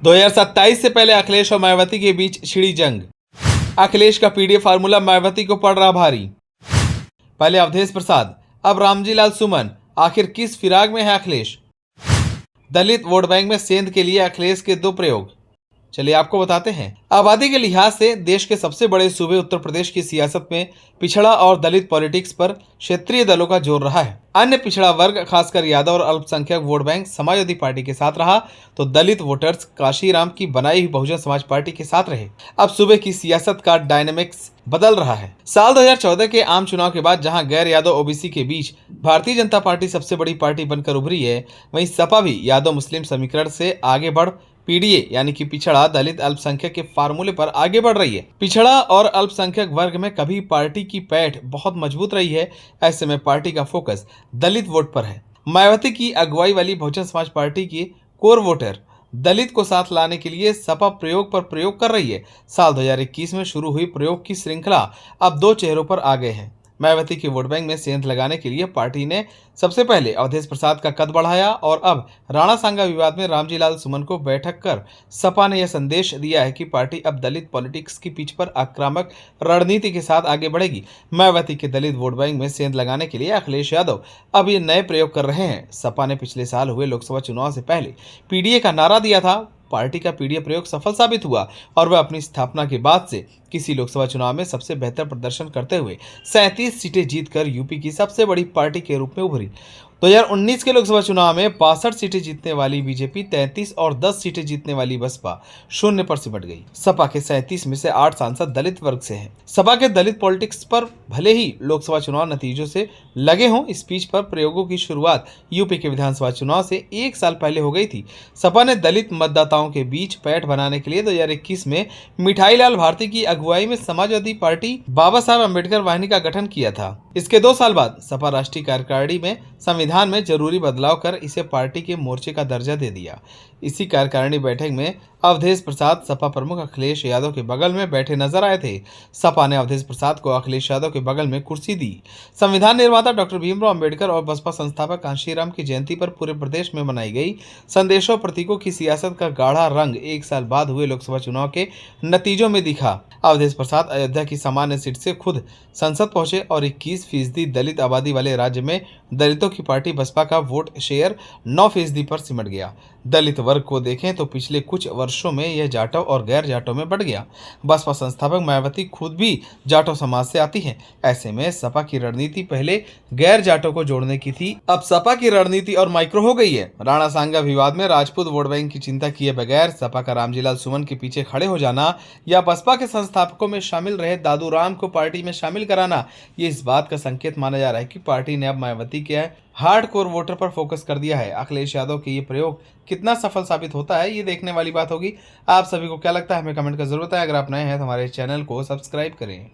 2027 से पहले अखिलेश और मायावती के बीच छिड़ी जंग। अखिलेश का पीडीए फार्मूला मायावती को पड़ रहा भारी। पहले अवधेश प्रसाद, अब रामजी लाल सुमन। आखिर किस फिराक में है अखिलेश? दलित वोट बैंक में सेंध के लिए अखिलेश के दो प्रयोग। चलिए आपको बताते हैं। आबादी के लिहाज से देश के सबसे बड़े सूबे उत्तर प्रदेश की सियासत में पिछड़ा और दलित पॉलिटिक्स पर क्षेत्रीय दलों का जोर रहा है। अन्य पिछड़ा वर्ग खासकर यादव और अल्पसंख्यक वोट बैंक समाजवादी पार्टी के साथ रहा तो दलित वोटर्स काशीराम की बनाई हुई बहुजन समाज पार्टी के साथ रहे। अब सूबे की सियासत का डायनेमिक्स बदल रहा है। साल 2014 के आम चुनाव के बाद जहां गैर यादव ओबीसी के बीच भारतीय जनता पार्टी सबसे बड़ी पार्टी बनकर उभरी है, वहीं सपा भी यादव मुस्लिम समीकरण से आगे बढ़ पीडीए यानी कि पिछड़ा दलित अल्पसंख्यक के फार्मूले पर आगे बढ़ रही है। पिछड़ा और अल्पसंख्यक वर्ग में कभी पार्टी की पैठ बहुत मजबूत रही है। ऐसे में पार्टी का फोकस दलित वोट पर है। मायावती की अगुवाई वाली बहुजन समाज पार्टी की कोर वोटर दलित को साथ लाने के लिए सपा प्रयोग पर प्रयोग कर रही है। साल 2021 में शुरू हुई प्रयोग की श्रृंखला अब दो चेहरों पर आ गए हैं। मायावती के वोट बैंक में सेंध लगाने के लिए पार्टी ने सबसे पहले अवधेश प्रसाद का कद बढ़ाया और अब राणा सांगा विवाद में रामजी लाल सुमन को बैठक कर सपा ने यह संदेश दिया है कि पार्टी अब दलित पॉलिटिक्स की पिच पर आक्रामक रणनीति के साथ आगे बढ़ेगी। मायावती के दलित वोट बैंक में सेंध लगाने के लिए अखिलेश यादव अब ये नए प्रयोग कर रहे हैं। सपा ने पिछले साल हुए लोकसभा चुनाव से पहले पीडीए का नारा दिया था। पार्टी का पीडीए प्रयोग सफल साबित हुआ और वह अपनी स्थापना के बाद से किसी लोकसभा चुनाव में सबसे बेहतर प्रदर्शन करते हुए 37 सीटें जीतकर यूपी की सबसे बड़ी पार्टी के रूप में उभरी। 2019 के लोकसभा चुनाव में 62 सीटें जीतने वाली बीजेपी 33 और 10 सीटें जीतने वाली बसपा 0 पर सिमट गई। सपा के 37 में से 8 सांसद दलित वर्ग से हैं। सपा के दलित पॉलिटिक्स पर भले ही लोकसभा चुनाव नतीजों से लगे हों, इस बीच पर प्रयोगों की शुरुआत यूपी के विधानसभा चुनाव से 1 साल पहले हो गई थी। सपा ने दलित मतदाताओं के बीच पैठ बनाने के लिए 2021 में मिठाई लाल भारती की अगुवाई में समाजवादी पार्टी बाबा साहब अम्बेडकर वाहिनी का गठन किया था। इसके 2 साल बाद सपा राष्ट्रीय कार्यकारिणी में संविधान में जरूरी बदलाव कर इसे पार्टी के मोर्चे का दर्जा दे दिया। इसी कार्यकारिणी बैठक में अवधेश प्रसाद सपा प्रमुख अखिलेश यादव के बगल में बैठे नजर आए थे। सपा ने अवधेश प्रसाद को अखिलेश यादव के बगल में कुर्सी दी। संविधान निर्माता डॉक्टर भीमराव अंबेडकर और बसपा संस्थापक कांशीराम की जयंती पर पूरे प्रदेश में मनाई गई संदेशों प्रतीकों की सियासत का गाढ़ा रंग 1 साल बाद हुए लोकसभा चुनाव के नतीजों में दिखा। अवधेश प्रसाद अयोध्या की सामान्य सीट से खुद संसद पहुंचे और 21% दलित आबादी वाले राज्य में दलितों की पार्टी बसपा का वोट शेयर 9% पर सिमट गया। दलित वर्ग को देखें तो पिछले कुछ वर्षों में यह जाटव और गैर जाटव में बढ़ गया। बसपा संस्थापक मायावती खुद भी जाटव समाज से आती हैं। ऐसे में सपा की रणनीति पहले गैर जाटव को जोड़ने की थी, अब सपा की रणनीति और माइक्रो हो गई है। राणा सांगा विवाद में राजपूत वोट बैंक की चिंता किए बगैर सपा का रामजी लाल सुमन के पीछे खड़े हो जाना या बसपा के संस्थापकों में शामिल रहे दादू राम को पार्टी में शामिल कराना, ये इस बात का संकेत माना जा रहा है कि पार्टी ने अब मायावती के हार्डकोर वोटर पर फोकस कर दिया है। अखिलेश यादव के ये प्रयोग कितना सफल साबित होता है, ये देखने वाली बात होगी। आप सभी को क्या लगता है, हमें कमेंट कर जरूरत है। अगर आप नए हैं तो हमारे चैनल को सब्सक्राइब करें।